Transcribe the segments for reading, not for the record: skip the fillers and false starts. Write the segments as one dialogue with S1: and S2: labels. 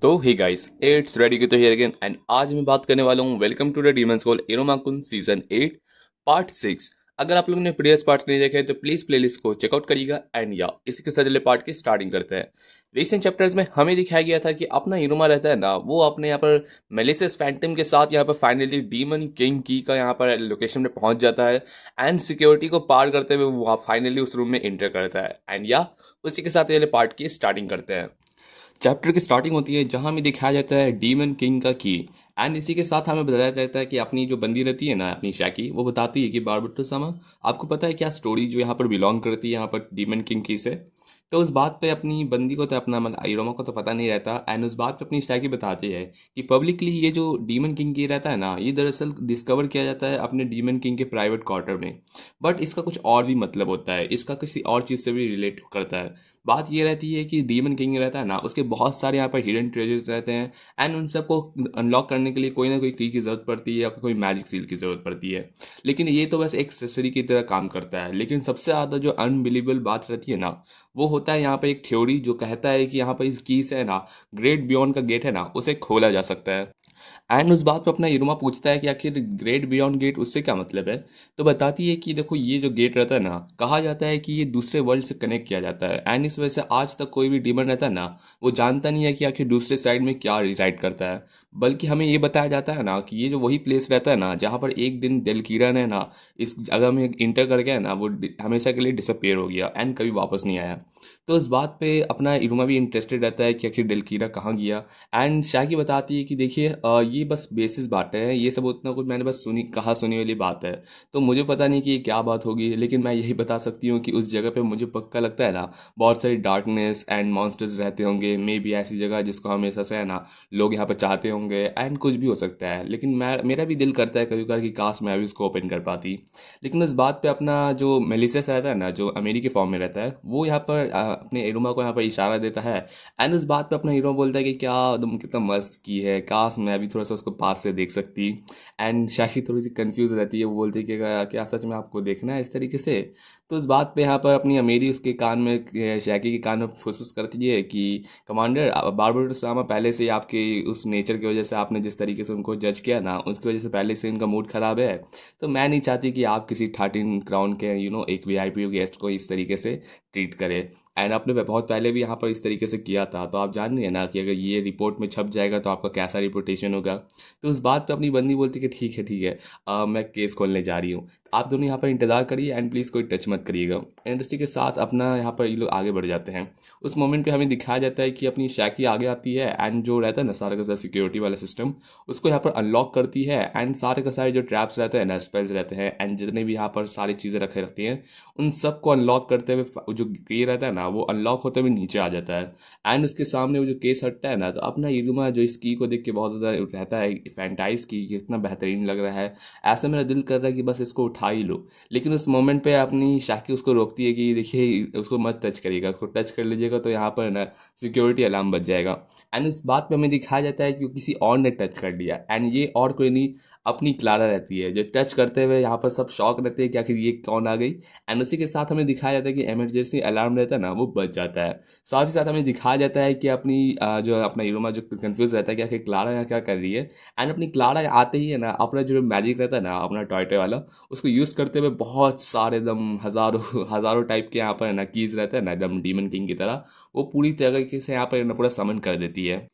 S1: तो hey guys, it's ready की तो हियर अगेन एंड आज मैं बात करने वाला हूँ welcome to the demons call इरोमाकुन सीजन 8 पार्ट 6। अगर आप लोगों ने प्रीवियस पार्ट नहीं देखे तो प्लीज प्लेलिस्ट को चेकआउट करिएगा एंड या इसी के साथ अगले पार्ट की स्टार्टिंग करते हैं। रिसेंट चैप्टर्स में हमें दिखाया गया था कि अपना इरोमा रहता है ना, वो अपने यहाँ पर मेलिसियस फैंटम के साथ यहाँ पर फाइनली डीमन किंग की का यहाँ पर लोकेशन में पहुंच जाता है एंड सिक्योरिटी को पार करते हुए वो फाइनली उस रूम में एंटर करता है एंड या उसी के साथ अगले पार्ट की स्टार्टिंग करते हैं। चैप्टर की स्टार्टिंग होती है जहां हमें दिखाया जाता है डीमन किंग का की एंड इसी के साथ हमें बताया जाता है कि अपनी जो बंदी रहती है ना, अपनी शैकी, वो बताती है कि बारबट्टू सामा, आपको पता है क्या स्टोरी जो यहाँ पर बिलोंग करती है यहाँ पर डीमन किंग की से। तो उस बात पे अपनी बंदी को तो अपना मतलब आइरोमा को तो पता नहीं रहता एंड उस बात पे अपनी शैकी बताती है कि पब्लिकली ये जो डीमन किंग की रहता है ना, ये दरअसल डिस्कवर किया जाता है अपने डीमन किंग के प्राइवेट क्वार्टर में। बट इसका कुछ और भी मतलब होता है, इसका किसी और चीज़ से भी रिलेट करता है। बात ये रहती है कि डीमन किंग रहता है ना, उसके बहुत सारे यहाँ पर हिडन ट्रेजर्स रहते हैं एंड उन सबको अनलॉक करने के लिए कोई ना कोई की ज़रूरत पड़ती है या कोई मैजिक सील की ज़रूरत पड़ती है। लेकिन ये तो बस एक एक्सेसरी की तरह काम करता है। लेकिन सबसे ज़्यादा जो अनबिलीवेबल बात रहती है ना, वो होता है यहाँ पर एक थ्योरी जो कहता है कि यहाँ पर इस की से है ना, ग्रेट बियॉन्ड का गेट है ना, उसे खोला जा सकता है। एंड उस बात पे अपना इरुमा पूछता है कि आखिर ग्रेट बियॉन्ड गेट उससे क्या मतलब है। तो बताती है कि देखो, ये जो गेट रहता है ना, कहा जाता है कि ये दूसरे वर्ल्ड से कनेक्ट किया जाता है एंड इस वजह से आज तक कोई भी डीमन रहता है ना, वो जानता नहीं है कि आखिर दूसरे साइड में क्या रिसाइड करता है। बल्कि हमें ये बताया जाता है ना कि ये जो वही प्लेस रहता है ना जहाँ पर एक दिन दिलकीरा ने ना इस जगह में इंटर कर गया ना, वो हमेशा के लिए डिसअपेयर हो गया एंड कभी वापस नहीं आया। तो इस बात पे अपना इरुमा भी इंटरेस्टेड रहता है कि आखिर दिलकीरा कहाँ गया। एंड शाकी बताती है कि देखिए, ये बस बेसिस बातें हैं, ये सब उतना कुछ मैंने बस सुनी कहा सुनी वाली बात है। तो मुझे पता नहीं कि ये क्या बात होगी, लेकिन मैं यही बता सकती हूँ कि उस जगह पे मुझे पक्का लगता है ना, बहुत सारी डार्कनेस एंड मॉन्स्टर्स रहते होंगे। मे बी ऐसी जगह जिसको हमेशा से है ना लोग यहाँ पर चाहते होंगे एंड कुछ भी हो सकता है। लेकिन मैं मेरा भी दिल करता है कभी कभार कि काश मैं भी उसको ओपन कर पाती। लेकिन उस बात पे अपना जो मेलिसेस रहता है ना, जो अमेरिकी फॉर्म में रहता है, वो यहाँ पर अपने एरोमा को यहाँ पर इशारा देता है एंड उस बात पे अपना हीरो बोलता है कि क्या तुम कितना मस्त की है, काश मैं अभी थोड़ा सा उसको पास से देख सकती। एंड शाही थोड़ी सी कंफ्यूज रहती है, वो बोलती है कि क्या सच में आपको देखना है इस तरीके से। तो उस बात पे यहाँ पर अपनी अमेरी उसके कान में, शैकी के कान में फुसफुस करती है कि कमांडर बारबोसामा, पहले से ही आपके उस नेचर की वजह से, आपने जिस तरीके से उनको जज किया ना, उसकी वजह से पहले से इनका मूड खराब है। तो मैं नहीं चाहती कि आप किसी 13 क्राउन के एक वीआईपी गेस्ट को इस तरीके से ट्रीट करें। एंड आपने बहुत पहले भी यहाँ पर इस तरीके से किया था, तो आप जान रही है ना कि अगर ये रिपोर्ट में छप जाएगा तो आपका कैसा रिपोर्टेशन होगा। तो उस बात पे अपनी बंदी बोलती कि ठीक है ठीक है, मैं केस खोलने जा रही हूँ, आप दोनों यहाँ पर इंतजार करिए एंड प्लीज़ कोई टच मत करिएगा। एंड इसी के साथ अपना यहाँ पर ये लोग आगे बढ़ जाते हैं। उस मोमेंट पे हमें दिखाया जाता है कि अपनी शैकी आगे आती है एंड जो रहता है ना सारा का सारा सिक्योरिटी वाला सिस्टम, उसको यहाँ पर अनलॉक करती है एंड सारे का सारे जो ट्रैप्स रहते हैं ना, स्पेल्स रहते हैं एंड जितने भी यहाँ पर सारी चीज़ें रखे रहती हैं, उन सबको अनलॉक करते हुए जो ये रहता है ना, वो अनलॉक होते हुए नीचे आ जाता है। एंड उसके सामने वो जो केस हटता है ना, तो अपना इरुमा जो इस की को देख के बहुत ज़्यादा रहता है फैंटाइज की, कितना बेहतरीन लग रहा है। ऐसा मेरा दिल कर रहा है कि बस इसको उठा ही लो। लेकिन उस मोमेंट पे अपनी शाकी उसको रोकती है कि देखिए, उसको मत टच करिएगा, उसको टच कर लीजिएगा तो यहाँ पर ना सिक्योरिटी अलार्म बज जाएगा। एंड उस बात पे हमें दिखाया जाता है कि किसी और ने टच कर दिया एंड ये और कोई नहीं, अपनी क्लारा रहती है, जो टच करते हुए यहाँ पर सब शॉक रहते हैं कि आखिर ये कौन आ गई। एंड उसी के साथ हमें दिखाया जाता है कि इमरजेंसी अलार्म रहता है ना, वो बच जाता है। साथ ही साथ हमें दिखाया जाता है कि अपनी जो अपना इरोमा जो कंफ्यूज रहता है कि आखिर क्लारा यहाँ क्या कर रही है। एंड अपनी क्लारा आते ही है ना, अपना जो मैजिक रहता है ना, अपना टॉय टॉय वाला, उसको यूज़ करते हुए बहुत सारे एकदम हज़ारों हज़ारों टाइप के यहाँ पर है ना कीज़ रहते हैं ना, एकदम डीमन किंग की तरह, वो पूरी तरीके से यहाँ पर ना पूरा समन कर देती है।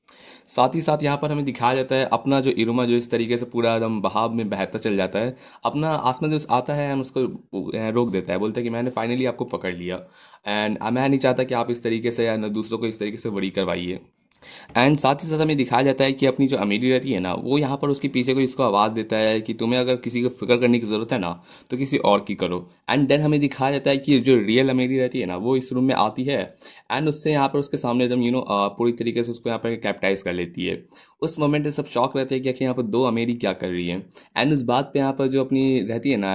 S1: साथ ही साथ यहाँ पर हमें दिखाया जाता है अपना जो इरुमा जो इस तरीके से पूरा एकदम बहाव में बहता चल जाता है। अपना आसमान जो आता है एंड उसको रोक देता है, बोलता है कि मैंने फाइनली आपको पकड़ लिया एंड मैं नहीं चाहता कि आप इस तरीके से या दूसरों को इस तरीके से वरी करवाइए। एंड साथ ही साथ हमें दिखाया जाता है कि अपनी जो अमीरी रहती है ना, वो यहाँ पर उसके पीछे को इसको आवाज़ देता है कि तुम्हें अगर किसी को फिक्र करने की ज़रूरत है ना, तो किसी और की करो। एंड देन हमें दिखाया जाता है कि जो रियल अमीरी रहती है ना, वो इस रूम में आती है एंड उससे यहाँ पर उसके सामने एकदम पूरी तरीके से उसको यहाँ पर कैप्टाइज कर लेती है। उस मोमेंट में सब शॉक रहते हैं कि आखिर यहाँ पर दो अमेरी क्या कर रही है। एंड उस बात पे यहाँ पर जो अपनी रहती है ना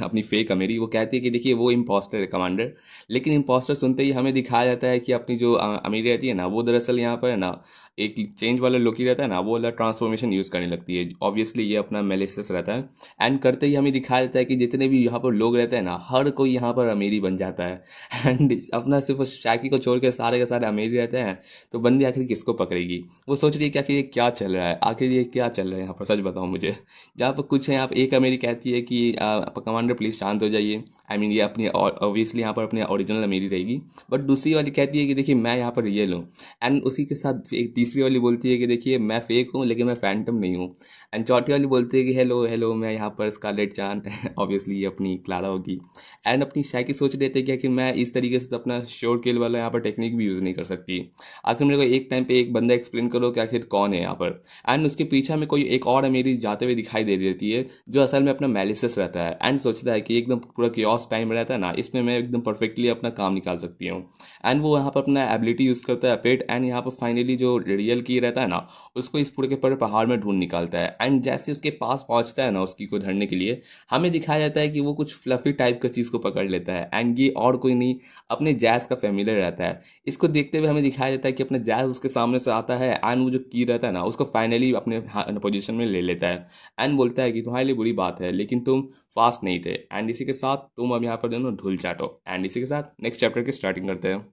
S1: अपनी फेक अमेरी, वो कहती है कि देखिए, वो इम्पोस्टर है कमांडर। लेकिन इम्पोस्टर सुनते ही हमें दिखाया जाता है कि अपनी जो अमेरी रहती है ना, वो दरअसल यहाँ यहाँ पर है ना एक चेंज वाला लोकी रहता है ना, वो वाला ट्रांसफॉर्मेशन यूज़ करने लगती है। ऑब्वियसली ये अपना मेलिसियस रहता है, एंड करते ही हमें दिखाया जाता है कि जितने भी यहाँ पर लोग रहते हैं ना, हर कोई यहाँ पर अमीरी बन जाता है। एंड अपना सिर्फ शाकी को छोड़ के सारे के सारे अमीरी रहते हैं। तो बंदी आखिर किसको पकड़ेगी? वो सोच रही है कि आखिर ये क्या चल रहा है, आखिर ये क्या चल रहा है यहाँ पर, सच बताओ मुझे। जहाँ पर कुछ है, यहाँ पर एक अमीरी कहती है कि कमांडर प्लीज़ शांत हो जाइए। ये अपनी ऑब्वियसली यहाँ पर अपनी ओरिजिनल अमीरी रहेगी। बट दूसरी वाली कहती है कि देखिए मैं यहाँ पर रियल हूँ। एंड उसी के साथ एक तीसरी वाली बोलती है कि देखिए मैं फेक हूँ लेकिन मैं फैंटम नहीं हूँ। एंड चौथी वाली बोलती है कि हेलो हेलो मैं यहाँ पर स्कारलेट चान। ऑब्वियसली ये अपनी क्लारा होगी। एंड अपनी शायकी सोच लेते हैं कि आखिर मैं इस तरीके से तो अपना श्योर किल वाला यहाँ पर टेक्निक भी यूज़ नहीं कर सकती। आखिर मेरे को एक टाइम पे एक बंदा एक्सप्लेन करो कि आखिर कौन है यहाँ पर। एंड उसके पीछे हमें कोई एक और अमीरी जाते हुए दिखाई दे देती है, जो असल में अपना मेलिसियस रहता है। एंड सोचता है कि एकदम पूरा क्योस टाइम रहता है ना, इसमें मैं एकदम परफेक्टली अपना काम निकाल सकती हूँ। एंड वो यहाँ पर अपना एबिलिटी यूज़ करता है पेट, एंड यहाँ पर फाइनली जो रियल की रहता है ना, उसको इस पूरे के पूरे पहाड़ में ढूंढ निकालता है। एंड जैसे उसके पास पहुंचता है ना उसकी को धरने के लिए, हमें दिखाया जाता है कि वो कुछ फ्लफी टाइप का चीज़ को पकड़ लेता है। एंड ये और कोई नहीं, अपने जैज का फैमिलियर रहता है। इसको देखते हुए हमें दिखाया जाता है कि अपना जैज उसके सामने से आता है, एंड वो जो की रहता है ना, उसको फाइनली अपने पोजीशन में ले लेता है। एंड बोलता है कि तुम्हारे लिए बुरी बात है लेकिन तुम फास्ट नहीं थे, एंड इसी के साथ तुम अब यहाँ पर दोनों धूल चाटो। एंड इसी के साथ नेक्स्ट चैप्टर की स्टार्टिंग करते हैं।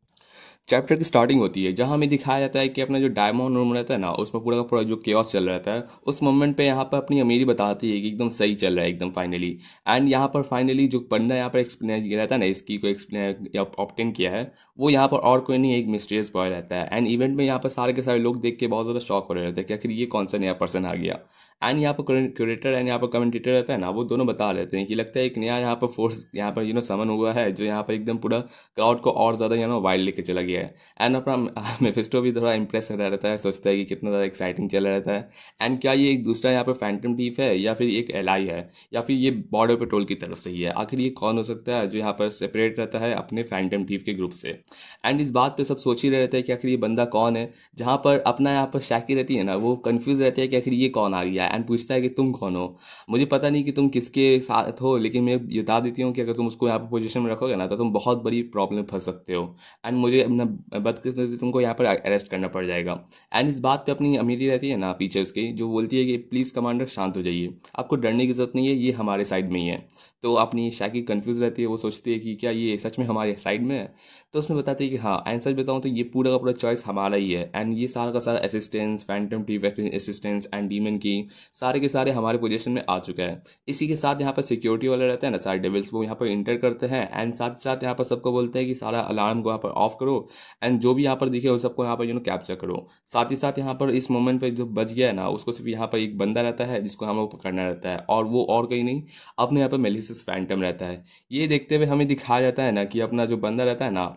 S1: चैप्टर की स्टार्टिंग होती है जहाँ हमें दिखाया जाता है कि अपना जो डायमंड रूम रहता है ना, उसमें पूरा का पूरा जो केओस चल रहा रहता है। उस मोमेंट पे यहाँ पर अपनी अमीरी बताती है कि एकदम सही चल रहा है एकदम फाइनली। एंड यहाँ पर फाइनली जो बंदा यहाँ पर एक्सप्लेन रहता है ना, इसकी को एक्सप्लेन ऑप्टेन किया है, वो यहाँ पर और कोई नहीं, एक मिस्टीरियस बॉय रहता है। एंड इवेंट में यहाँ पर सारे के सारे लोग देख के बहुत ज़्यादा शॉक हो रहे रहते हैं कि आखिर ये कौन सा नया पर्सन आ गया। एंड यहाँ पर क्यूरेटर एंड यहाँ पर कमेंटेटर रहता है ना, वो दोनों बता रहते हैं कि लगता है एक नया यहाँ पर फोर्स यहाँ पर समन हुआ है, जो यहाँ पर एकदम पूरा क्राउड को और ज़्यादा वाइल्ड लेके चला गया है। एंड अपना मेफिस्टो भी थोड़ा इंप्रेस रह रहता है, सोचता है कि कितना ज़्यादा एक्साइटिंग चल रहा रहता है। एंड क्या ये एक दूसरा यहाँ पर फैंटम थीफ है, या फिर एक एलाई है, या फिर ये बॉर्डर पेट्रोल की तरफ से ही है? आखिर ये कौन हो सकता है जो यहाँ पर सेपरेट रहता है अपने फैंटम थीफ के ग्रुप से? एंड इस बात पे सब सोच ही रहे रहते हैं कि आखिर ये बंदा कौन है। जहाँ पर अपना यहाँ पर शाकी रहती है ना, वो कंफ्यूज रहती है कि आखिर ये कौन आ गया है। एंड पूछता है कि तुम कौन हो? मुझे पता नहीं कि तुम किसके साथ हो, लेकिन मैं ये बता देती हूँ कि अगर तुम उसको यहाँ पर पोजीशन में रखोगे ना, तो तुम बहुत बड़ी प्रॉब्लम में फंस सकते हो। एंड मुझे अपना बदकिस्मती तुमको यहाँ पर अरेस्ट करना पड़ जाएगा। एंड इस बात पे अपनी अमीरी रहती है ना पीछे उसकी, जो बोलती है कि प्लीज़ कमांडर शांत हो जाइए, आपको डरने की ज़रूरत नहीं है, ये हमारे साइड में ही है। तो अपनी शाकी कंफ्यूज रहती है, वो सोचती है कि क्या ये सच में हमारे साइड में है? तो उसमें बताती है कि हाँ। एंड सच बताऊँ तो ये पूरा का पूरा चॉइस हमारा ही है। एंड ये सारा का सारा assistance, Phantom thief assistance and demon की सारे के सारे हमारे पोजीशन में आ चुका है। इसी के साथ यहाँ पर सिक्योरिटी वाले रहते हैं ना, सारे डेविल्स, वो यहाँ पर इंटर करते हैं। एंड साथ साथ यहाँ पर सबको बोलते हैं कि सारा अलार्म को यहाँ पर ऑफ करो, एंड जो भी यहाँ पर दिखे उस सबको यहाँ पर कैप्चर करो। साथ ही साथ यहाँ पर इस मोमेंट पे जो बच गया है ना, उसको सिर्फ यहाँ पर एक बंदा रहता है जिसको हम लोग पकड़ना रहता है, और वो और कहीं नहीं, अपने यहाँ पर मेलिसियस फैंटम रहता है। ये देखते हुए हमें दिखाया जाता है ना कि अपना जो बंदा रहता है ना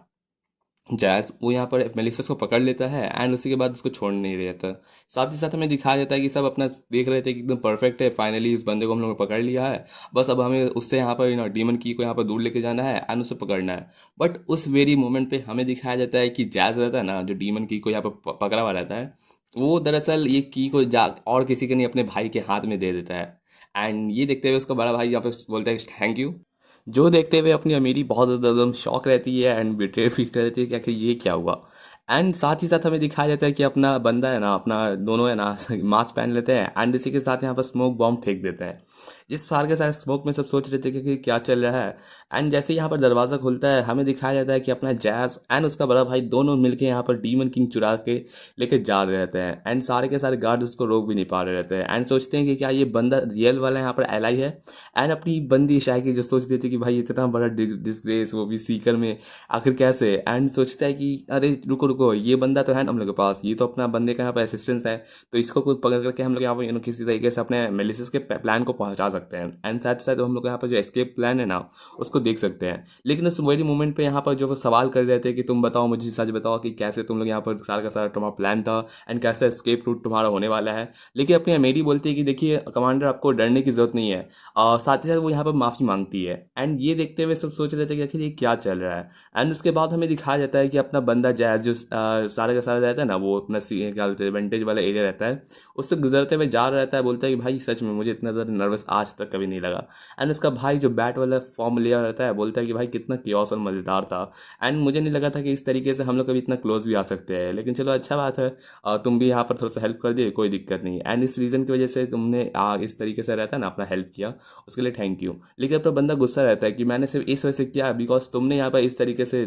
S1: जैस, वो यहाँ पर मेलिसस को पकड़ लेता है, एंड उसी के बाद उसको छोड़ नहीं रहता। साथ ही साथ हमें दिखाया जाता है कि सब अपना देख रहे थे कि एकदम परफेक्ट है, फाइनली इस बंदे को हम लोगों ने पकड़ लिया है, बस अब हमें उससे यहाँ पर डीमन की को यहाँ पर दूर लेके जाना है एंड उसे पकड़ना है। बट उस वेरी मोमेंट पे हमें दिखाया जाता है कि जैज रहता है ना, जो डीमन की को यहाँ पर पकड़ा हुआ रहता है, वो दरअसल ये की को जा और किसी के नहीं, अपने भाई के हाथ में दे देता है। एंड ये देखते हुए उसका बड़ा भाई यहाँ पे बोलता है थैंक यू, जो देखते हुए अपनी अमीरी बहुत ज़्यादा एकदम शॉक रहती है एंड बिट्रेयर फील कर रहती है कि आखिर ये क्या हुआ। एंड साथ ही साथ हमें दिखाया जाता है कि अपना बंदा है ना, अपना दोनों है ना मास्क पहन लेते हैं, एंड इसी के साथ यहाँ पर स्मोक बॉम्ब फेंक देते हैं। जिस फार के साथ स्मोक में सब सोच रहे थे कि क्या चल रहा है। एंड जैसे ही यहाँ पर दरवाज़ा खुलता है, हमें दिखाया जाता है कि अपना जैज एंड उसका बड़ा भाई दोनों मिलके यहाँ पर डीमन किंग चुरा के लेके जा रहे रहते हैं। एंड सारे के सारे गार्ड उसको रोक भी नहीं पा रहे रहते हैं, एंड सोचते हैं कि क्या ये बंदा रियल वाला यहाँ पर एलाई है। एंड अपनी बंदी शायकी जो सोच रही थी कि भाई इतना बड़ा डिस्ग्रेस, वो भी सीकर में, आखिर कैसे। एंड सोचता है कि अरे रुको रुको, ये बंदा तो है ना हम लोग के पास, ये तो अपना बंदे का यहाँ पर असिस्टेंस है, तो इसको कोई पकड़ करके हम लोग यहाँ पर किसी तरीके से अपने मेलिसिस के प्लान को पहुंचा सकते हैं। एंड साथ साथ हम लोग यहाँ पर जो एस्केप प्लान है ना, उसको देख सकते हैं। लेकिन उस वही मोमेंट पे यहाँ पर जो वो सवाल कर रहे थे कि तुम बताओ, मुझे सच बताओ कि कैसे तुम लोग यहाँ पर सारा का सारा तुम्हारा प्लान था एंड कैसे एस्केप रूट तुम्हारा होने वाला है। लेकिन अपनी अमेरी बोलती है कि देखिए कमांडर, आपको डरने की जरूरत नहीं है। साथ ही साथ वो यहाँ पर माफ़ी मांगती है। एंड ये देखते हुए सब सोच रहे थे कि आखिर ये क्या चल रहा है। एंड उसके बाद हमें दिखाया जाता है कि अपना बंदा जैज जो सारे का सारा रहता है ना, वो अपना क्या बोलते हैं वेंटेज वाला एरिया रहता है, उससे गुजरते हुए जा रहा रहता है, बोलता है कि भाई सच में मुझे इतना ज़्यादा नर्वस आज तक कभी नहीं लगा। एंड उसका भाई जो बैट वाला फॉर्म लिया रहता है बोलता है कि भाई कितना कियोस और मज़ेदार था। एंड मुझे नहीं लगा था कि इस तरीके से हम लोग कभी इतना क्लोज भी आ सकते हैं, लेकिन चलो अच्छा बात है। तुम भी यहाँ पर थोड़ा सा हेल्प कर दिए, कोई दिक्कत नहीं। एंड इस रीज़न की वजह से तुमने इस तरीके से रहता है ना अपना हेल्प किया, उसके लिए थैंक यू। लेकिन अपना बंदा गुस्सा रहता है कि मैंने सिर्फ इस वजह से किया बिकॉज तुमने यहाँ पर इस तरीके से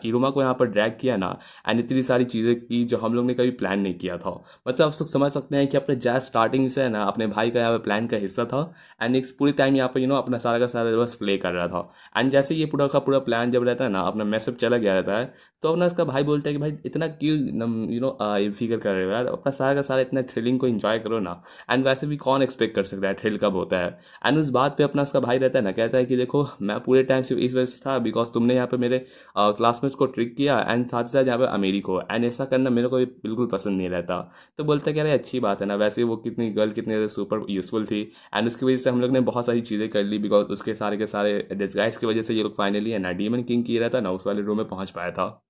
S1: इरुमा को यहाँ पर ड्रैग किया ना, एंड इतनी सारी चीज़ें की जो हम लोग ने कभी प्लान नहीं किया था। मतलब आप सब समझ सकते हैं कि अपने जैज स्टार्टिंग से है ना अपने भाई का यहाँ पर प्लान का हिस्सा था। एंड एक पूरी टाइम यहाँ पर अपना सारा का सारा बस प्ले कर रहा था। एंड जैसे ये पूरा का पूरा प्लान जब रहता है ना अपना मैसअप चला गया रहता है, तो अपना उसका भाई बोलता है कि भाई इतना क्यों फिगर कर रहे हो यार, अपना सारा का सारा इतना थ्रिलिंग को एंजॉय करो ना। एंड वैसे भी कौन एक्सपेक्ट कर सकता है थ्रिल कब होता है। एंड उस बात पे अपना उसका भाई रहता है ना, कहता है कि देखो मैं पूरे टाइम सिर्फ इस वजह से था बिकॉज तुमने यहाँ पे मेरे क्लासमेट्स को ट्रिक किया एंड साथ ही साथ यहाँ पे अमीरी को, एंड ऐसा करना मेरे को भी बिल्कुल पसंद नहीं रहता। तो बोलता है कि अरे अच्छी बात है ना, वैसे वो कितनी गर्ल कितनी ज़्यादा सुपर यूजफुल थी। एंड उसकी वजह से हम लोग ने बहुत सारी चीज़ें कर ली बिकॉज उसके सारे के सारे डिस्गाइज की वजह से ये लोग फाइनली है ना डीमन किंग की रहता ना उस वाले रूम में पहुंच पाया था।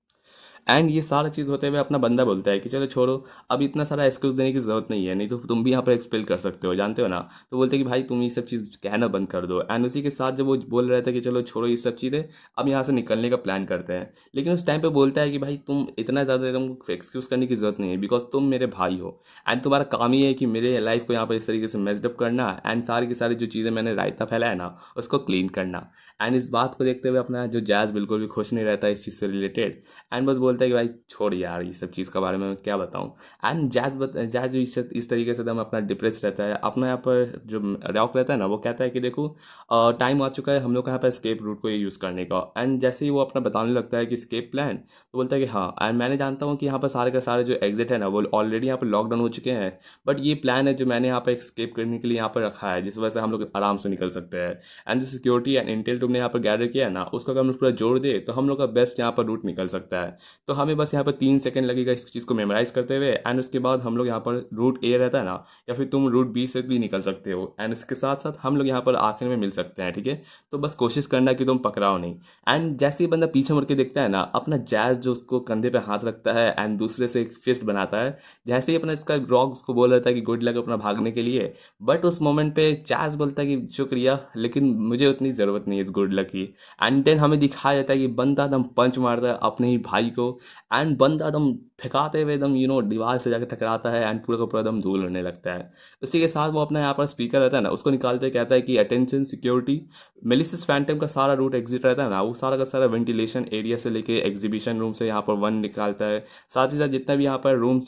S1: एंड ये सारा चीज़ होते हुए अपना बंदा बोलता है कि चलो छोड़ो, अब इतना सारा एक्सक्यूज देने की ज़रूरत नहीं है, नहीं तो तुम भी यहाँ पर एक्सपेल कर सकते हो, जानते हो ना। तो बोलते हैं कि भाई तुम ये सब चीज़ कहना बंद कर दो। एंड उसी के साथ जब वो बोल रहे थे कि चलो छोड़ो ये सब चीज़ें, अब यहाँ से निकलने का प्लान करते हैं। लेकिन उस टाइम पे बोलता है कि भाई तुम इतना ज़्यादा तुमको एक्सक्यूज़ करने की ज़रूरत नहीं है बिकॉज तुम मेरे भाई हो। एंड तुम्हारा काम ही है कि मेरे लाइफ को यहाँ पर इस तरीके से मेजडअप करना एंड सारी की सारी जो चीज़ें मैंने रायता फैलाया ना उसको क्लीन करना। एंड इस बात को देखते हुए अपना जो जैज़ बिल्कुल भी खुश नहीं रहता इस चीज़ से रिलेटेड। एंड बस बोलता है कि भाई छोड़ यार ये सब चीज़ के बारे में मैं क्या बताऊं। एंड जैज जो इस तरीके से एकदम अपना डिप्रेस रहता है। अपना यहाँ पर जो रॉक रहता है ना वो कहता है कि देखो टाइम आ चुका है हम लोग को यहाँ पर स्केप रूट को यूज़ करने का। एंड जैसे ही वो अपना बताने लगता है कि स्केप प्लान, तो बोलता है कि हाँ एंड मैंने जानता हूँ कि यहाँ पर सारे का सारे जो एग्जिट है ना वो ऑलरेडी यहाँ पर लॉकडाउन हो चुके हैं, बट ये प्लान है जो मैंने यहाँ पर स्केप करने के लिए यहाँ पर रखा है जिस वजह से हम लोग आराम से निकल सकते हैं। एंड जो सिक्योरिटी एंड इंटेल तुमने यहाँ पर गैदर किया है ना उसको अगर हम लोग पूरा जोड़ दे तो हम लोग का बेस्ट यहाँ पर रूट निकल सकता है। तो हमें बस यहाँ पर 3 सेकंड लगेगा इस चीज़ को मेमोराइज करते हुए। एंड उसके बाद हम लोग यहाँ पर रूट ए रहता है ना, या फिर तुम रूट बी से भी निकल सकते हो। एंड इसके साथ साथ हम लोग यहाँ पर आखिर में मिल सकते हैं, ठीक है। तो बस कोशिश करना कि तुम पकड़ाओ नहीं। एंड जैसे ही बंदा पीछे मुड़ के देखता है ना, अपना जैज जो उसको कंधे पे हाथ रखता है एंड दूसरे से एक फिस्ट बनाता है। जैसे ही अपना इसका रॉक उसको बोल रहा था कि गुड लक अपना भागने के लिए, बट उस मोमेंट पे जैज बोलता है कि शुक्रिया लेकिन मुझे उतनी ज़रूरत नहीं है इस गुड लक की। एंड देन हमें दिखाया जाता है कि बंदा एकदम पंच मारता है अपने ही भाई को। एंड बंदा एकदम फेंकाते हुए एकदम दीवार से जाकर टकराता है एंड पूरा का पूरा एकदम धूल उड़ने लगता है। उसी के साथ वो अपना यहाँ पर स्पीकर रहता है ना उसको निकालते कहता है कि अटेंशन सिक्योरिटी, मेलिसिस फैंटम का सारा रूट एग्जिट रहता है ना वो सारा का सारा वेंटिलेशन एरिया से लेके एग्जीबिशन रूम से यहाँ पर 1 निकालता है। साथ ही साथ जितना भी यहाँ पर रूम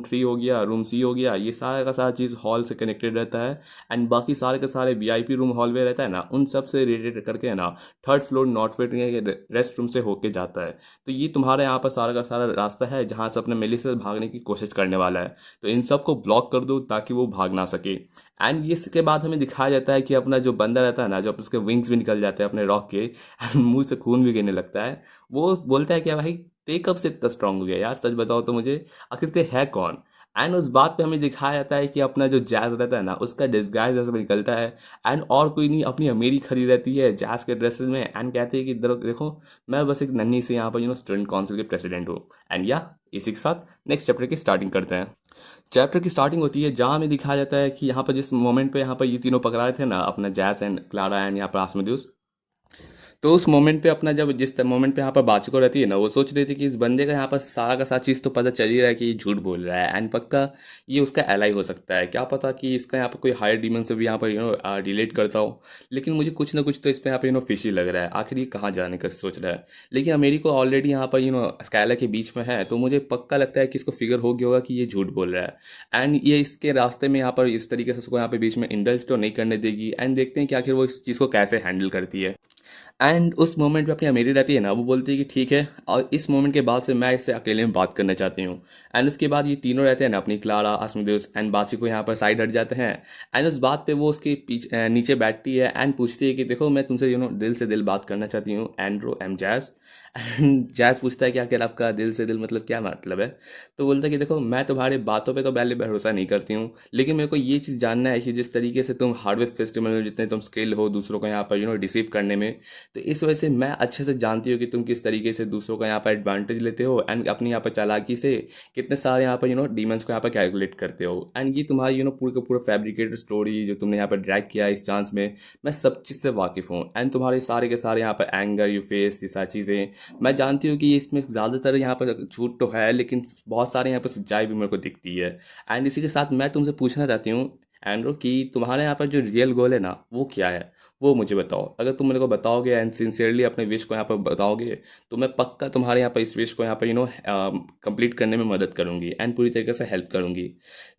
S1: 3 हो गया, रूम सी हो गया, ये सारा का सारा चीज़ हॉल से कनेक्टेड रहता है। एंड बाकी सारे के सारे वीआईपी रूम हॉलवे रहता है ना उन सब से रिलेटेड करके है ना third floor north rest room से होके जाता है। तो ये तुम्हारे यहाँ पर सारा का सारा रास्ता है जहाँ से अपने मेली से भागने की कोशिश करने वाला है। तो इन सब को ब्लॉक कर दो ताकि वो भाग ना सके। एंड ये इसके बाद हमें दिखाया जाता है कि अपना जो बंदा रहता है ना, जब उसके विंग्स भी निकल जाते हैं अपने रॉक के एंड मुंह से खून भी गिरने लगता है, वो बोलता है कि भाई ते कब से इतना स्ट्रांग हो गया यार, सच बताओ तो मुझे आखिर ते है कौन। एंड उस बात पे हमें दिखाया जाता है कि अपना जो जैज रहता है ना उसका डिस्गाइज जैसे निकलता है। एंड और कोई नहीं अपनी अमीरी खड़ी रहती है जैज के ड्रेसेस में। एंड कहते हैं कि देखो मैं बस एक नन्ही से यहाँ पर स्टूडेंट काउंसिल के प्रेसिडेंट हूँ। एंड या इसी के साथ नेक्स्ट चैप्टर की स्टार्टिंग करते हैं। चैप्टर की स्टार्टिंग होती है जहाँ हमें दिखाया जाता है कि यहाँ पर जिस मोमेंट पे यहाँ पर ये तीनों पकड़ाए थे ना, अपना जैस एंड क्लारा एंड यहाँ पर आसमोदियुस, तो उस मोमेंट पे अपना जब जिस मोमेंट पे यहाँ पर बाचिको रहती है ना वो सोच रही थी कि इस बंदे का यहाँ पर सारा का सारा चीज़ तो पता चल ही रहा है कि ये झूठ बोल रहा है एंड पक्का ये उसका एलाई हो सकता है, क्या पता कि इसका यहाँ पर कोई हायर डीमन से भी यहाँ पर रिलेट करता हो। लेकिन मुझे कुछ ना कुछ तो इस पर यहाँ पर फिशी लग रहा है, आखिर ये कहाँ जाने का सोच रहा है। लेकिन अमेरी को ऑलरेडी यहाँ पर स्काइला के बीच में है, तो मुझे पक्का लगता है कि इसको फिगर हो गया होगा कि ये झूठ बोल रहा है। एंड ये इसके रास्ते में यहाँ पर इस तरीके से उसको यहाँ पे बीच में इंडल्ज तो नहीं करने देगी। एंड देखते हैं कि आखिर वो इस चीज़ को कैसे हैंडल करती है। एंड उस मोमेंट पे अपनी अमेरी रहती है ना वो बोलती है कि ठीक है, और इस मोमेंट के बाद से मैं इससे अकेले में बात करना चाहती हूँ। एंड उसके बाद ये तीनों रहते हैं ना, अपनी क्लारा, आसमुदियुस एंड बाची को यहाँ पर साइड हट जाते हैं। एंड उस बात पे वो उसके पीछे नीचे बैठती है एंड पूछती है कि देखो मैं तुमसे दिल से दिल बात करना चाहती हूँ एंड्रो एम जैज। एंड जैज पूछता है कि आखिर आपका दिल से दिल मतलब क्या मतलब है। तो बोलता है कि देखो मैं तुम्हारी बातों पे तो पहले भरोसा नहीं करती हूँ, लेकिन मेरे को ये चीज़ जानना है कि जिस तरीके से तुम हार्वेस्ट फेस्टिवल में जितने तुम स्किल हो दूसरों को यहाँ पर डिसीव करने में, तो इस वजह से मैं अच्छे से जानती हूँ कि तुम किस तरीके से दूसरों का यहाँ पर एडवांटेज लेते हो एंड अपनी यहाँ पर चालाकी से कितने सारे यहाँ पर डीमंस को यहाँ पर कैलकुलेट करते हो। एंड ये तुम्हारी पूरा का पूरा फैब्रिकेटेड स्टोरी जो तुमने यहाँ पर ड्रैग किया है इस चांस में, मैं सब चीज़ से वाकिफ़ हूँ। एंड तुम्हारे सारे के सारे यहाँ पर एंगर यू फेस ये सारी चीज़ें मैं जानती हूँ कि ये इसमें ज़्यादातर यहाँ पर झूठ तो है, लेकिन बहुत सारे यहाँ पर सच्चाई भी मेरे को दिखती है। एंड इसी के साथ मैं तुमसे पूछना चाहती हूँ एंड्रो कि तुम्हारे यहाँ पर जो रियल गोल है ना वो क्या है, वो मुझे बताओ। अगर तुम मेरे को बताओगे एंड सिंसियरली अपने विश को यहाँ पर बताओगे तो मैं पक्का तुम्हारे यहाँ पर इस विश को यहाँ पर कंप्लीट करने में मदद करूँगी एंड पूरी तरीके से हेल्प करूँगी।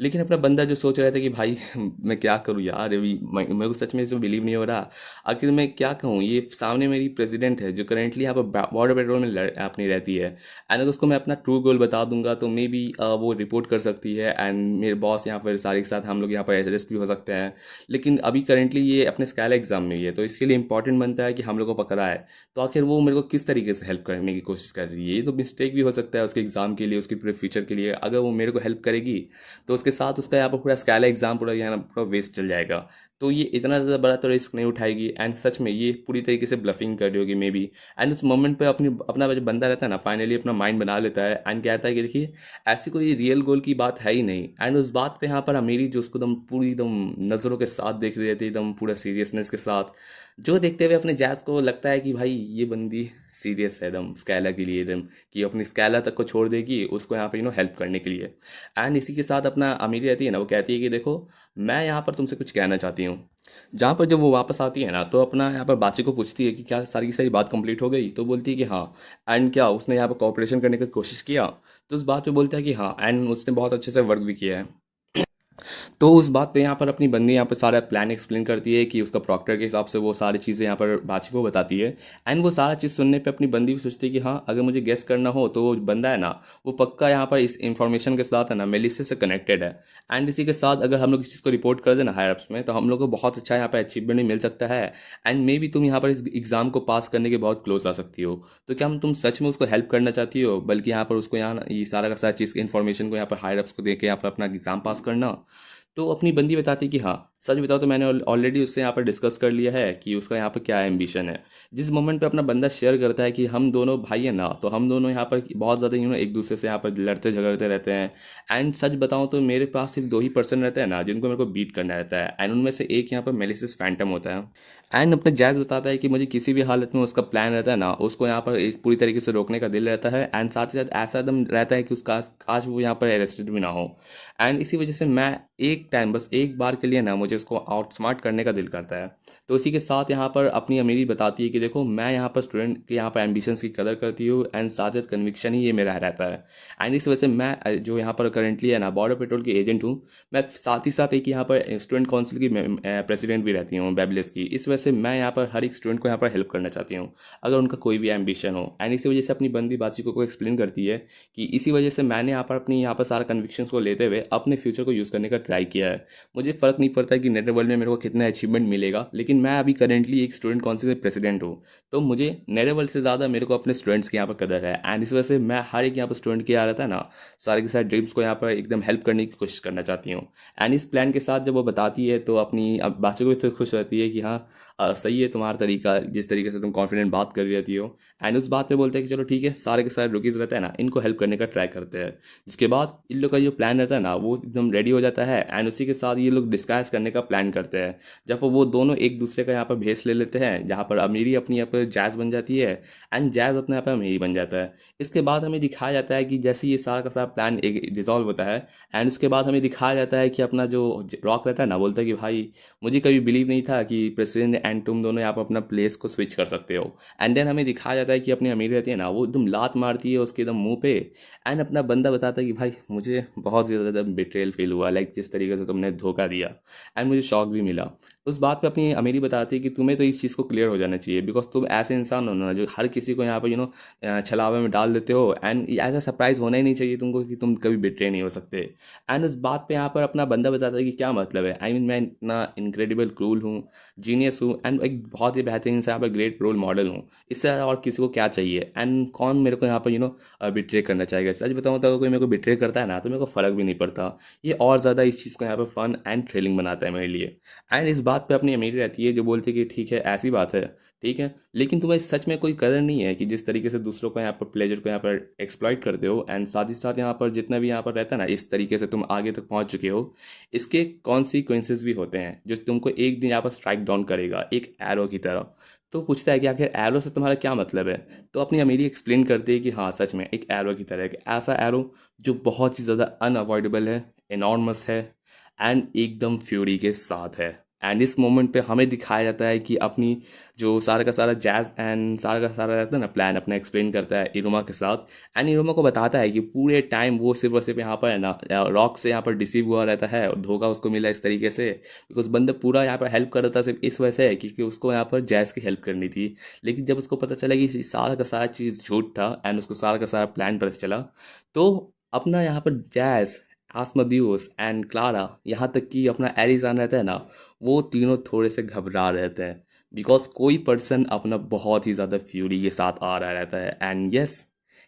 S1: लेकिन अपना बंदा जो सोच रहा था कि भाई मैं क्या करूँ यार, अभी मेरे को सच में इसमें बिलीव नहीं हो रहा, आखिर मैं क्या कहूँ। ये सामने मेरी प्रेसिडेंट है जो करेंटली यहाँ पर बॉर्डर पेट्रोल में अपनी रहती है एंड अगर उसको मैं अपना ट्रू गोल बता दूंगा तो मे बी वो रिपोर्ट कर सकती है एंड मेरे बॉस यहाँ पर सारे के साथ हम लोग यहाँ पर अरेस्ट भी हो सकते हैं। लेकिन अभी करेंटली ये अपने स्कैला एग्जाम में ही है, तो इसके लिए इंपॉर्टेंट बनता है कि हम लोग को पकड़ा है। तो आखिर वो मेरे को किस तरीके से हेल्प करने की कोशिश कर रही है, ये तो मिस्टेक भी हो सकता है उसके एग्जाम के लिए, उसके पूरे फ्यूचर के लिए। अगर वो मेरे को हेल्प करेगी तो उसके साथ उसका यहाँ पर पूरा स्कैला एग्जाम पूरा यहाँ पूरा वेस्ट चल जाएगा। तो ये इतना ज़्यादा बड़ा तो रिस्क नहीं उठाएगी एंड सच में ये पूरी तरीके से ब्लफिंग कर रही होगी मे बी। एंड उस मोमेंट पे अपना जो बंदा रहता है ना फाइनली अपना माइंड बना लेता है एंड कहता है कि देखिए ऐसी कोई रियल गोल की बात है ही नहीं। एंड उस बात पे यहाँ पर अमीरी जो उसको एकदम पूरी एकदम नज़रों के साथ देख रही रहती है, एकदम पूरा सीरियसनेस के साथ, जो देखते हुए अपने जैज को लगता है कि भाई ये बंदी सीरियस है एकदम स्कैला के लिए, एकदम कि अपनी स्कैला तक को छोड़ देगी उसको यहाँ पर हेल्प करने के लिए। एंड इसी के साथ अपना अमीरी रहती है ना, वो कहती है कि देखो मैं यहाँ पर तुमसे कुछ कहना चाहती हूँ। जहाँ पर जब वो वापस आती है ना तो अपना यहाँ पर बाची को पूछती है कि क्या सारी की सारी बात कंप्लीट हो गई, तो बोलती है कि हाँ। एंड क्या उसने यहाँ पर कोऑपरेशन करने की कोशिश किया, तो उस बात पे बोलता है कि हाँ एंड उसने बहुत अच्छे से वर्क भी किया है। तो उस बात पे यहाँ पर अपनी बंदी यहाँ पर सारा प्लान एक्सप्लेन करती है कि उसका प्रॉक्टर के हिसाब से वो सारी चीज़ें यहाँ पर बाची को बताती है। एंड वो सारा चीज़ सुनने पे अपनी बंदी भी सोचती है कि हाँ अगर मुझे गेस करना हो तो वो बंदा है ना वो पक्का यहाँ पर इस इंफॉर्मेशन के साथ है ना मेलिसा से कनेक्टेड है। एंड इसी के साथ अगर हम लोग इस चीज़ को रिपोर्ट कर देना हायर अप्स में तो हम लोग को बहुत अच्छा यहाँ पर अचीवमेंट भी मिल सकता है एंड मे बी तुम यहाँ पर इस एग्ज़ाम को पास करने के बहुत क्लोज आ सकती हो। तो क्या तुम सच में उसको हेल्प करना चाहती हो, बल्कि यहाँ पर उसको यहाँ ये सारा का सारा चीज़ इन्फॉर्मेशन को यहाँ पर हायर अप्स को दे के यहाँ पर अपना एग्ज़ाम पास करना। तो अपनी बंदी बताती कि हाँ सच बताओ तो मैंने ऑलरेडी उससे यहाँ पर डिस्कस कर लिया है कि उसका यहाँ पर क्या एम्बिशन है। जिस मोमेंट पे अपना बंदा शेयर करता है कि हम दोनों भाई हैं ना, तो हम दोनों यहाँ पर बहुत ज़्यादा एक दूसरे से यहाँ पर लड़ते झगड़ते रहते हैं। एंड सच बताऊँ तो मेरे पास सिर्फ 2 ही पर्सन रहते हैं ना जिनको मेरे को बीट करना रहता है एंड उनमें से एक यहाँ पर मेलिसिस फैंटम होता है। एंड अपने जैज बताता है कि मुझे किसी भी हालत में उसका प्लान रहता है ना उसको यहाँ पर एक पूरी तरीके से रोकने का दिल रहता है एंड साथ ही साथ ऐसा एकदम रहता है कि उसका काश वो यहाँ पर अरेस्टेड भी ना हो। एंड इसी वजह से मैं एक टाइम बस एक बार के लिए ना मुझे उसको आउट स्मार्ट करने का दिल करता है। तो इसी के साथ यहाँ पर अपनी अमीरी बताती है कि देखो मैं यहाँ पर स्टूडेंट के यहाँ पर एम्बिशंस की कदर करती हूँ एंड साथ ही कन्विक्शन ही ये मेरा रहता है। एंड इस वजह से मैं जो यहाँ पर करेंटली है ना बॉर्डर पेट्रोल की एजेंट हूँ, मैं साथ ही साथ एक यहाँ पर स्टूडेंट काउंसिल की प्रेसिडेंट भी रहती हूँ बेबलेस की। इस वजह से मैं यहाँ पर हर एक स्टूडेंट को यहाँ पर हेल्प करना चाहती हूँ अगर उनका कोई भी एम्बिशन हो। एंड इसी वजह से अपनी बंदी बातचीत को एक्सप्लेन करती है कि इसी वजह से मैंने यहाँ पर अपनी यहाँ पर सारा कन्विक्शंस को लेते हुए अपने फ्यूचर को यूज़ करने का ट्राई किया है। मुझे फ़र्क नहीं पड़ता कि नेटर वर्ल्ड में मेरे को कितना अचीवमेंट मिलेगा, लेकिन मैं अभी करेंटली एक स्टूडेंट काउंसिल का प्रेसिडेंट हूँ। तो मुझे नेटर वर्ल्ड से ज़्यादा मेरे को अपने स्टूडेंट्स की यहाँ पर कदर है एंड इस वजह से मैं हर एक यहाँ पर स्टूडेंट के यहाँ रहता है ना सारे के सारे ड्रीम्स को यहाँ पर एकदम हेल्प करने की कोशिश करना चाहती हूँ। एंड इस प्लान के साथ जब वो बताती है तो अपनी अब बातों को भी तो खुश रहती है कि हाँ सही है तुम्हारा तरीका, जिस तरीके से तुम कॉन्फिडेंट बात कर रही रहती हो। एंड उस बात पे बोलते हैं कि चलो ठीक है सारे के सारे रुकीज रहते हैं ना इनको हेल्प करने का ट्राई करते हैं। जिसके बाद इन लोग का जो प्लान रहता है ना वो एकदम रेडी हो जाता है एंड उसी के साथ ये लोग डिस्गाइज करने का प्लान करते हैं। जब वो दोनों एक दूसरे का यहाँ पर भेस ले लेते हैं, जहाँ पर अमीरी अपनी यहाँ पर जैज बन जाती है एंड जैज अपने यहाँ पर अमीरी बन जाता है। इसके बाद हमें दिखाया जाता है कि जैसे ये सारा का सारा प्लान एक रिजॉल्व होता है एंड उसके बाद हमें दिखाया जाता है कि अपना जो रॉक रहता है ना बोलता है कि भाई मुझे कभी बिलीव नहीं था कि प्रेसिडेंट एंड तुम दोनों यहाँ पर अपना प्लेस को स्विच कर सकते हो। एंड देन हमें दिखाया जाता है कि अपनी अमीर रहती है ना वो एकदम लात मारती है उसके एकदम मुंह पे एंड अपना बंदा बताता है कि भाई मुझे बहुत ज़्यादा बिट्रेल फील हुआ, लाइक जिस तरीके से तुमने धोखा दिया एंड मुझे शॉक भी मिला। उस बात पे अपनी अमीरी बताती है कि तुम्हें तो इस चीज़ को क्लियर हो जाना चाहिए बिकॉज तुम ऐसे इंसान हो ना जो हर किसी को यहाँ पर छलावे में डाल देते हो एंड ऐसा सरप्राइज होना ही नहीं चाहिए तुमको कि तुम कभी बिट्रे नहीं हो सकते। एंड उस बात पे यहाँ पर अपना बंदा बताता है कि क्या मतलब है, आई मीन मैं इतना इनक्रेडिबल क्रूल हूँ, जीनियस हूँ एंड एक बहुत ही बेहतरीन से यहाँ पर ग्रेट रोल मॉडल हूँ, इससे और किसी को क्या चाहिए एंड कौन मेरे को यहाँ पर बिट्रे करना चाहेगा। सच बताऊँ तो अगर कोई मेरे को बिट्रे करता है ना तो मेरे को फ़र्क भी नहीं पड़ता। ये और ज़्यादा इस चीज़ को यहाँ पर फन एंड थ्रिलिंग बनाता है मेरे लिए। एंड इस बात पे अपनी अमीरी रहती है जो बोलती है कि ठीक है ऐसी बात है, ठीक है, लेकिन तुम्हें सच में कोई कदर नहीं है कि जिस तरीके से दूसरों को यहाँ पर प्लेजर को यहाँ पर एक्सप्लॉइट करते हो, एंड साथ ही साथ यहाँ पर जितना भी यहाँ पर रहता है ना, इस तरीके से तुम आगे तक पहुंच चुके हो, इसके कॉन्सिक्वेंसेज भी होते हैं जो तुमको एक दिन यहाँ पर स्ट्राइक डाउन करेगा एक एरो की तरह। तो पूछता है कि आखिर एरो से तुम्हारा क्या मतलब है। तो अपनी अमीरी एक्सप्लेन करते हैं कि हाँ सच में एक एरो की तरह है, कि ऐसा एरो जो बहुत ही ज़्यादा अनअवॉइडेबल है, एनॉर्मस है, एंड एकदम फ्यूरी के साथ है। एंड इस मोमेंट पे हमें दिखाया जाता है कि अपनी जो सारा का सारा जैज एंड सारा का सारा रहता है ना प्लान अपना एक्सप्लेन करता है इरुमा के साथ। एंड इरुमा को बताता है कि पूरे टाइम वो सिर्फ और सिर्फ यहाँ पर है ना रॉक से यहाँ पर डिसीव हुआ रहता है और धोखा उसको मिला इस तरीके से, बिकॉज बंदा पूरा यहाँ पर हेल्प कर रहा था सिर्फ इस वजह से है क्योंकि उसको यहाँ पर जैज की हेल्प करनी थी। लेकिन जब उसको पता चला कि इस सारा का सारा चीज़ झूठ था एंड उसको सारा का सारा प्लान पता चला, तो अपना यहाँ पर जैज, आसमदियोस एंड क्लारा, यहाँ तक कि अपना एरिजान रहता है ना, वो तीनों थोड़े से घबरा रहते हैं, बिकॉज कोई पर्सन अपना बहुत ही ज़्यादा फ्यूरी के साथ आ रहा रहता है। एंड यस,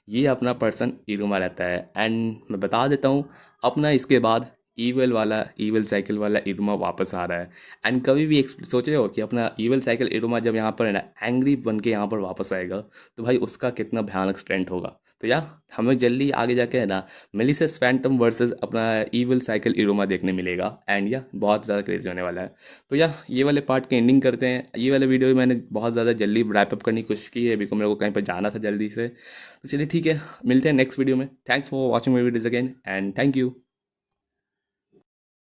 S1: ये अपना पर्सन इरुमा रहता है। एंड मैं बता देता हूँ, अपना इसके बाद ईवल साइकिल वाला इरुमा वापस आ रहा है। एंड कभी भी सोचे हो कि अपना ईवल साइकिल इरुमा जब यहाँ पर है ना एंग्री बन के यहाँ पर वापस आएगा, तो भाई उसका कितना भयानक स्ट्रेंथ होगा। तो या हमें जल्दी आगे जाके है ना मेलिसेस फैंटम वर्सेस अपना ईवल साइकिल इरोमा देखने मिलेगा, एंड या बहुत ज़्यादा क्रेजी होने वाला है। तो या ये वाले पार्ट के एंडिंग करते हैं। ये वाले वीडियो मैंने बहुत ज़्यादा जल्दी रैप अप करने की कोशिश की है, बिकॉज मेरे को कहीं पर जाना था जल्दी से। तो चलिए ठीक है, मिलते हैं नेक्स्ट वीडियो में। Thanks for watching my videos again and thank you.